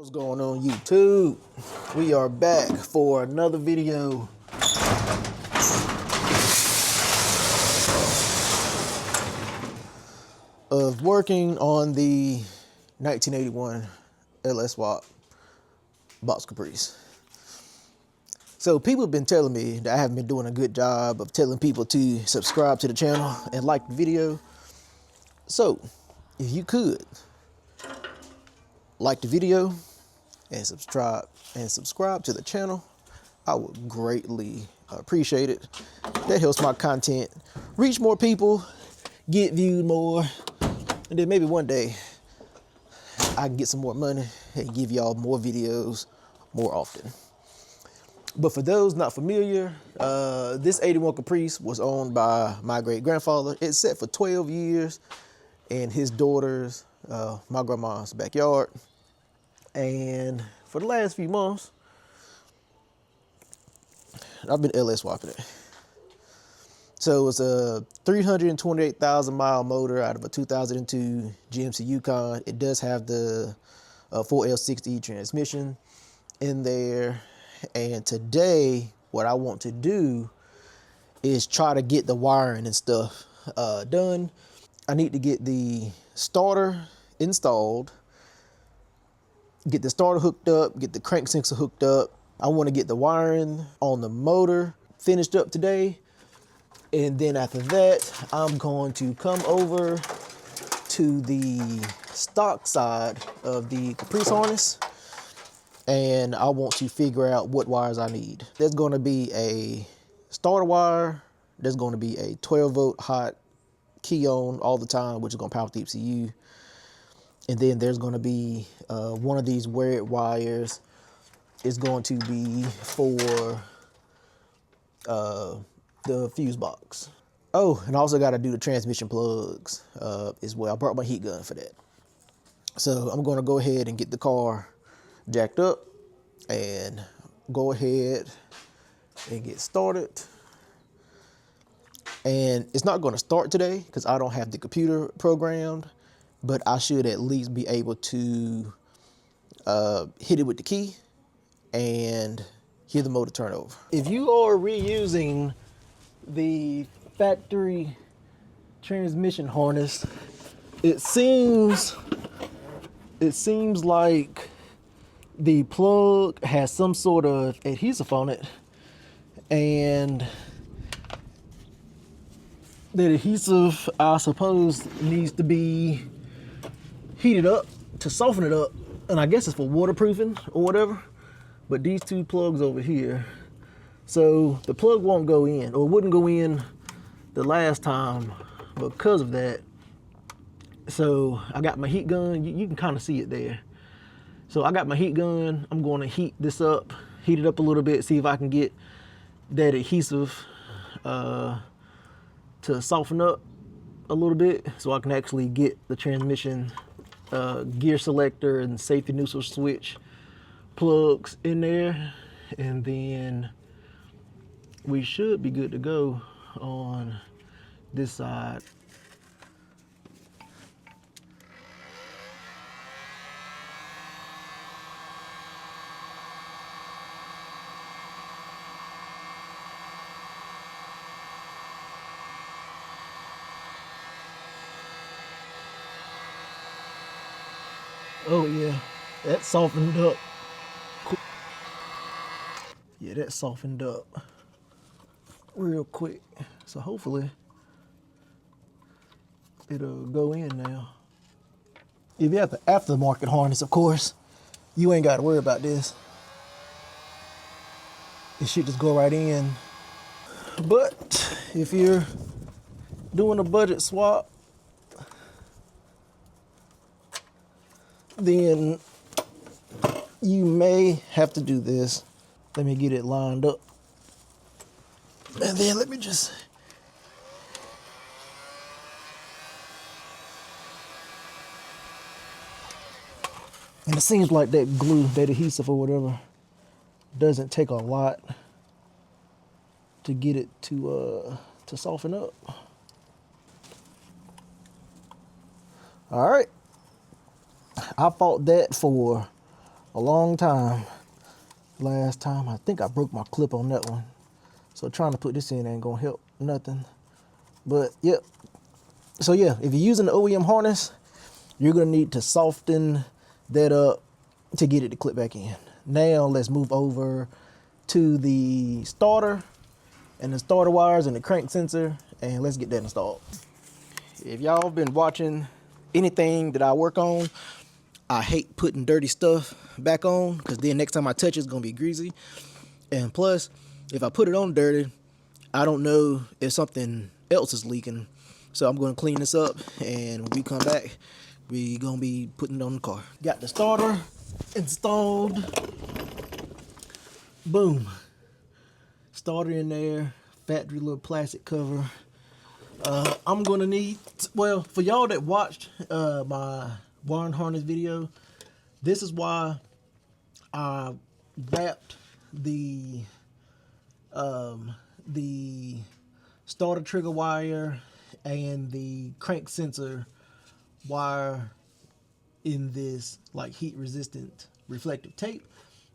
What's going on YouTube? We are back for another video. Of working on the 1981 LS Swap box Caprice. So people have been telling me that I haven't been doing a good job of telling people to subscribe to the channel and like the video. So if you could like the video and subscribe to the channel, I would greatly appreciate it. That helps my content reach more people, get viewed more, and then maybe one day I can get some more money and give y'all more videos more often. But for those not familiar, this 81 Caprice was owned by my great-grandfather. It sat for 12 years in his daughter's, my grandma's backyard. And for the last few months, I've been LS swapping it. So it's a 328,000 mile motor out of a 2002 GMC Yukon. It does have the 4L60 transmission in there. And today, what I want to do is try to get the wiring and stuff done. I need to get the starter installed, get the starter hooked up, get the crank sensor hooked up. I want to get the wiring on the motor finished up today. And then after that, I'm going to come over to the stock side of the Caprice harness, and I want to figure out what wires I need. There's going to be a starter wire. There's going to be a 12-volt hot key on all the time, which is going to power the ECU. And then there's going to be one of these wear it wires is going to be for the fuse box. Oh, and I also got to do the transmission plugs as well. I brought my heat gun for that. So I'm going to go ahead and get the car jacked up and go ahead and get started. And it's not going to start today because I don't have the computer programmed, but I should at least be able to hit it with the key and hear the motor turn over. If you are reusing the factory transmission harness, it seems like the plug has some sort of adhesive on it, and that adhesive, I suppose, needs to be heated up to soften it up, and I guess it's for waterproofing or whatever. But these two plugs over here, so the plug won't go in, or wouldn't go in the last time because of that. So I got my heat gun. You can kind of see it there. So I got my heat gun. I'm going to heat this up, heat it up a little bit, see if I can get that adhesive to soften up a little bit so I can actually get the transmission gear selector and safety neutral switch plugs in there, and then we should be good to go on this side. Oh yeah, that softened up. Yeah, that softened up real quick. So hopefully it'll go in now. If you have the aftermarket harness, of course, you ain't got to worry about this. It should just go right in. But if you're doing a budget swap, then you may have to do this. Let me get it lined up. And then let me just... And it seems like that glue, that adhesive or whatever, doesn't take a lot to get it to soften up. All right. I fought that for a long time. Last time, I think I broke my clip on that one. So trying to put this in ain't gonna help nothing. But yeah, so yeah, if you're using the OEM harness, you're gonna need to soften that up to get it to clip back in. Now let's move over to the starter and the starter wires and the crank sensor, and let's get that installed. If y'all been watching anything that I work on, I hate putting dirty stuff back on because then next time I touch it's gonna be greasy. And plus, if I put it on dirty, I don't know if something else is leaking. So I'm gonna clean this up, and when we come back, we gonna be putting it on the car. Got the starter installed. Boom. Starter in there, factory little plastic cover. I'm gonna need, well, for y'all that watched my wire and harness video, this is why I wrapped the starter trigger wire and the crank sensor wire in this like heat resistant reflective tape,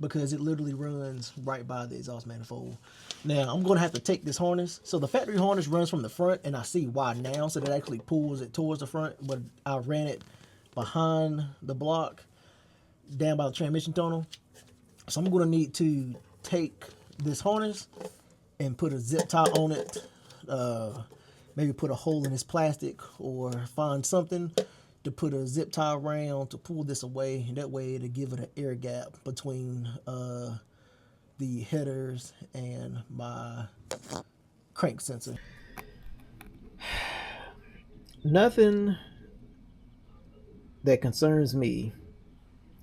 because it literally runs right by the exhaust manifold. Now I'm gonna have to take this harness. So the factory harness runs from the front, and I see why now. So that actually pulls it towards the front, but I ran it behind the block down by the transmission tunnel. So I'm gonna need to take this harness and put a zip tie on it. Maybe put a hole in this plastic or find something to put a zip tie around to pull this away. And that way to give it an air gap between the headers and my crank sensor. Nothing that concerns me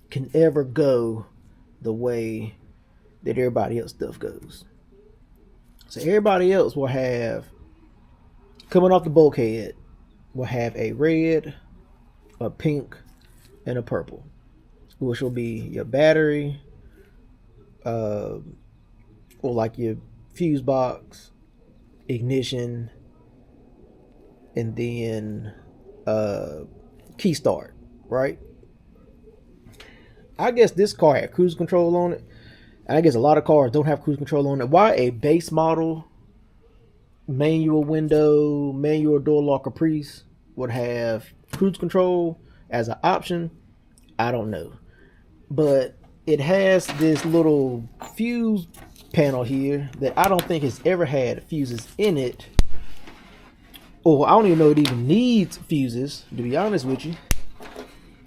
can ever go the way that everybody else stuff goes. So everybody else will have, coming off the bulkhead, will have a red, a pink, and a purple, which will be your battery, or like your fuse box, ignition, and then key start, right? I guess this car had cruise control on it, and I guess a lot of cars don't have cruise control on it. Why a base model manual window, manual door lock Caprice would have cruise control as an option, I don't know. But it has this little fuse panel here that I don't think has ever had fuses in it. Or I don't even know it even needs fuses, to be honest with you.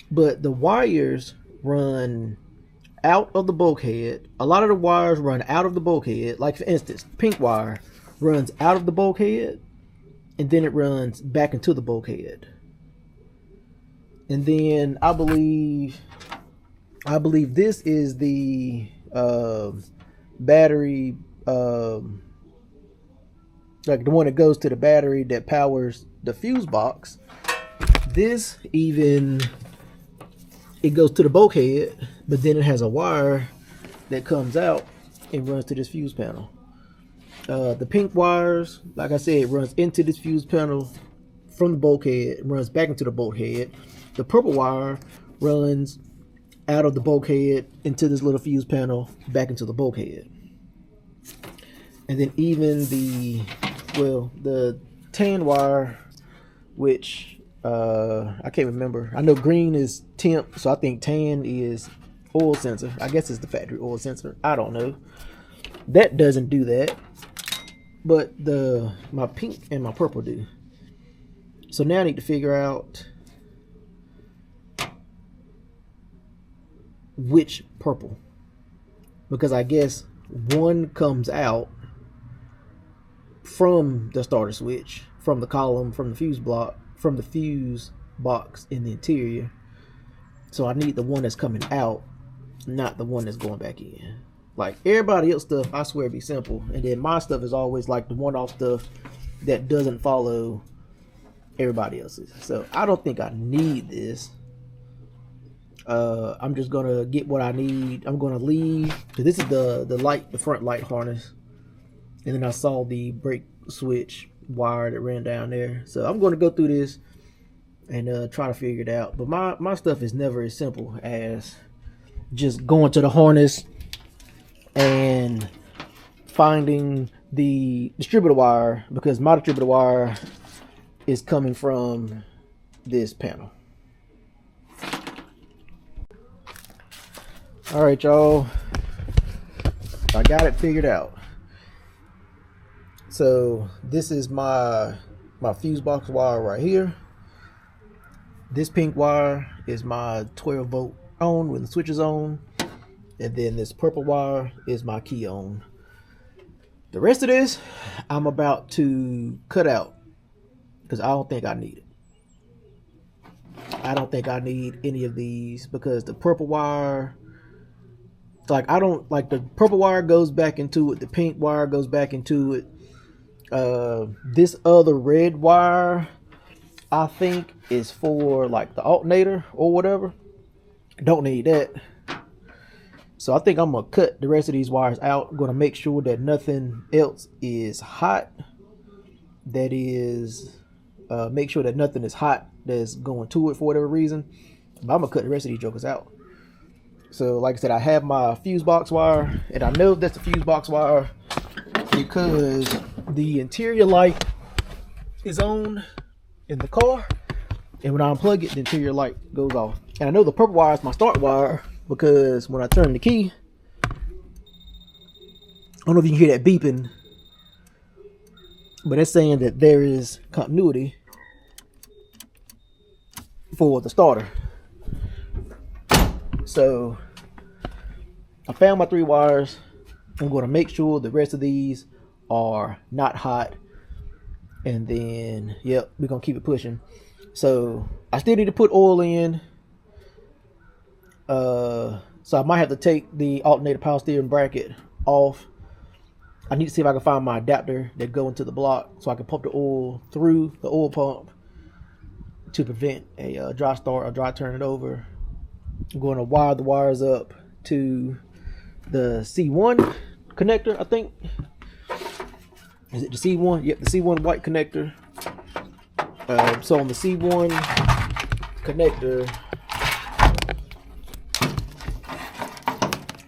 But the wires run out of the bulkhead. A lot of the wires run out of the bulkhead. Like for instance, pink wire runs out of the bulkhead, and then it runs back into the bulkhead. And then I believe this is the battery, like the one that goes to the battery that powers the fuse box. This even, it goes to the bulkhead, but then it has a wire that comes out and runs to this fuse panel. The pink wires, like I said, runs into this fuse panel from the bulkhead, runs back into the bulkhead. The purple wire runs out of the bulkhead into this little fuse panel, back into the bulkhead. And then even the tan wire, which I can't remember. I know green is temp, so I think tan is oil sensor. I guess it's the factory oil sensor. I don't know. That doesn't do that, but my pink and my purple do. So now I need to figure out which purple, because I guess one comes out from the starter switch, from the column, from the fuse block, from the fuse box in the interior. So I need the one that's coming out, not the one that's going back in. Like everybody else stuff, I swear, be simple, and then my stuff is always like the one-off stuff that doesn't follow everybody else's. So I don't think I need this. I'm just gonna get what I need. I'm gonna leave, because this is the front light harness, and then I saw the brake switch wire that ran down there. So I'm gonna go through this and try to figure it out. But my stuff is never as simple as just going to the harness and finding the distributor wire, because my distributor wire is coming from this panel. All right, y'all, I got it figured out. So this is my fuse box wire right here. This pink wire is my 12 volt on when the switch is on, and then this purple wire is my key on. The rest of this I'm about to cut out because I don't think I need it. I don't think I need any of these, because the purple wire, like, I don't like, the purple wire goes back into it, the pink wire goes back into it. This other red wire I think is for like the alternator or whatever. Don't need that. So I think I'm gonna cut the rest of these wires out. I'm gonna make sure that nothing else is hot. That is, make sure that nothing is hot that's going to it for whatever reason. But I'm gonna cut the rest of these jokers out. So like I said, I have my fuse box wire, and I know that's the fuse box wire because the interior light is on in the car, and when I unplug it, the interior light goes off. And I know the purple wire is my start wire, because when I turn the key, I don't know if you can hear that beeping, but it's saying that there is continuity for the starter. So I found my 3 wires. I'm going to make sure the rest of these are not hot, and then yep, we're gonna keep it pushing. So I still need to put oil in. So I might have to take the alternator power steering bracket off. I need to see if I can find my adapter that go into the block so I can pump the oil through the oil pump to prevent a dry start or dry turn it over. I'm going to wire the wires up to the C1 connector, I think. Is it the C1? Yep, the C1 white connector. So on the C1 connector,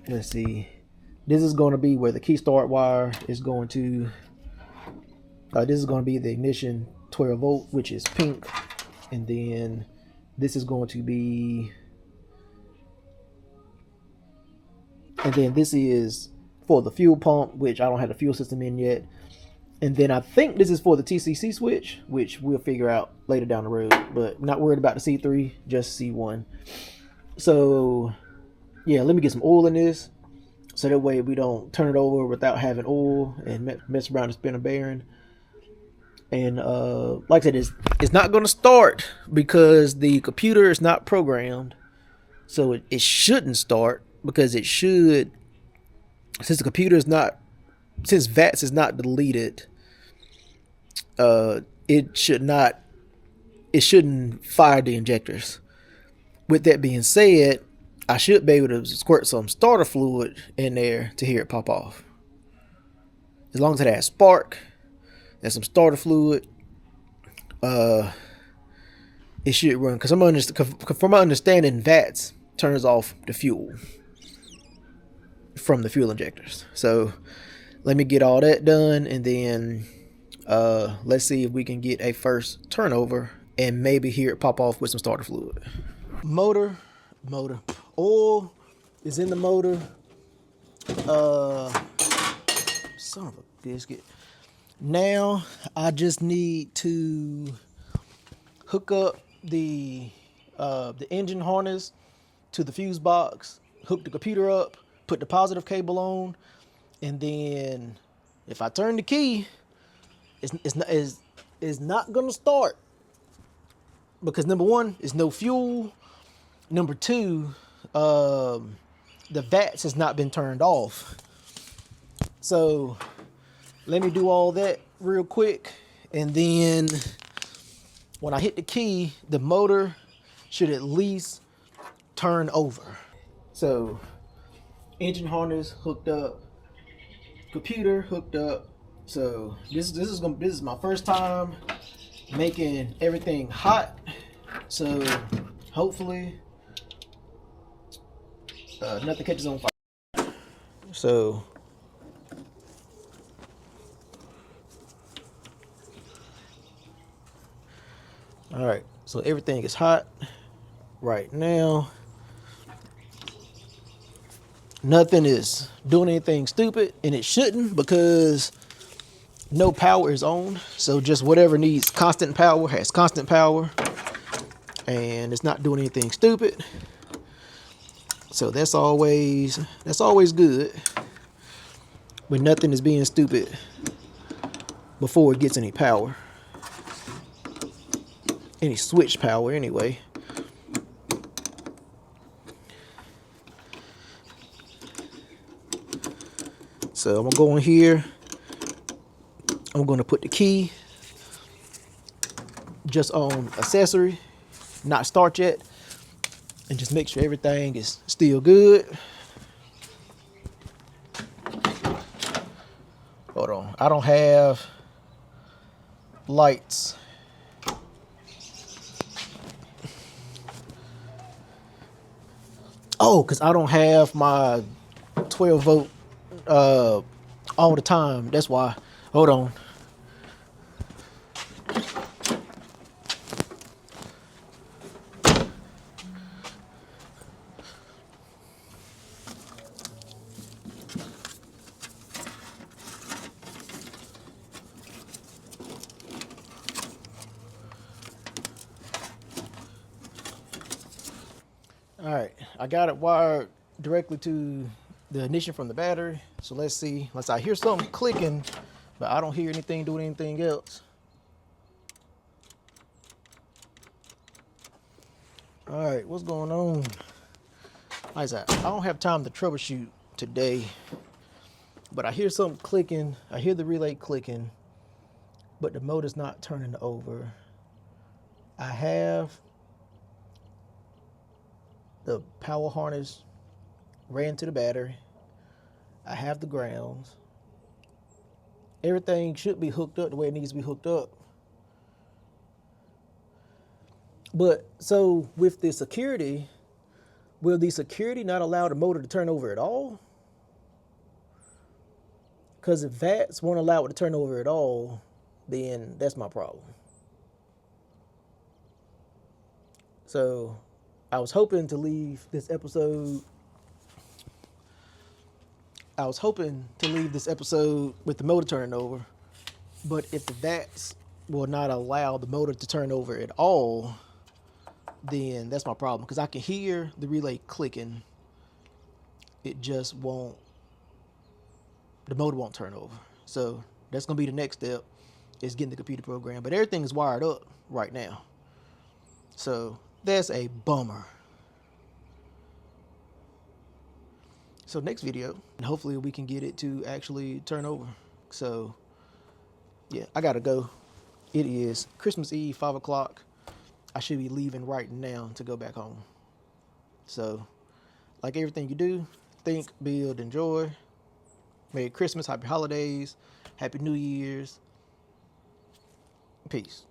let's see, this is going to be where the key start wire is going to, this is going to be the ignition 12 volt, which is pink, and then this is going to be, and then this is for the fuel pump, which I don't have the fuel system in yet. And then I think this is for the TCC switch, which we'll figure out later down the road, but not worried about the C3, just C1. So yeah, let me get some oil in this, so that way we don't turn it over without having oil and mess around and spin a bearing. And like I said, it's not going to start because the computer is not programmed, so it shouldn't start, because it should, since the computer is not, since VATS is not deleted, it shouldn't fire the injectors. With that being said, I should be able to squirt some starter fluid in there to hear it pop off. As long as it has spark and some starter fluid, it should run. Because from my understanding, VATS turns off the fuel from the fuel injectors. So let me get all that done, and then let's see if we can get a first turnover and maybe hear it pop off with some starter fluid. Motor. Oil is in the motor. Son of a biscuit. Now I just need to hook up the engine harness to the fuse box, hook the computer up, put the positive cable on, and then if I turn the key, it's not gonna start, because number one, there's no fuel. Number two, the VATS has not been turned off. So let me do all that real quick, and then when I hit the key, the motor should at least turn over. So engine harness hooked up, computer hooked up. So this is my first time making everything hot. So hopefully nothing catches on fire. So all right, so everything is hot right now. Nothing is doing anything stupid, and it shouldn't, because no power is on. So just whatever needs constant power has constant power, and it's not doing anything stupid. So that's always good. But nothing is being stupid before it gets any power, any switch power anyway. So I'm gonna go in here. I'm gonna put the key just on accessory, not start yet, and just make sure everything is still good. Hold on, I don't have lights. Oh, because I don't have my 12 volt all the time. That's why. Hold on. All right, I got it wired directly to the ignition from the battery. So let's see. Unless I hear something clicking, but I don't hear anything doing anything else. All right, what's going on? Like I said, I don't have time to troubleshoot today, but I hear something clicking. I hear the relay clicking, but the motor's not turning over. I have the power harness ran to the battery. I have the grounds. Everything should be hooked up the way it needs to be hooked up. But so with the security, will the security not allow the motor to turn over at all? Because if VATs won't allow it to turn over at all, then that's my problem. So I was hoping to leave this episode. With the motor turning over, but if the VATs will not allow the motor to turn over at all, then that's my problem, because I can hear the relay clicking. It just won't, the motor won't turn over. So that's going to be the next step, is getting the computer program. But everything is wired up right now. So that's a bummer. So next video, and hopefully we can get it to actually turn over. So yeah, I gotta go. It is Christmas Eve, 5 o'clock. I should be leaving right now to go back home. So like everything you do, think, build, enjoy. Merry Christmas, happy holidays, happy New Year's. Peace.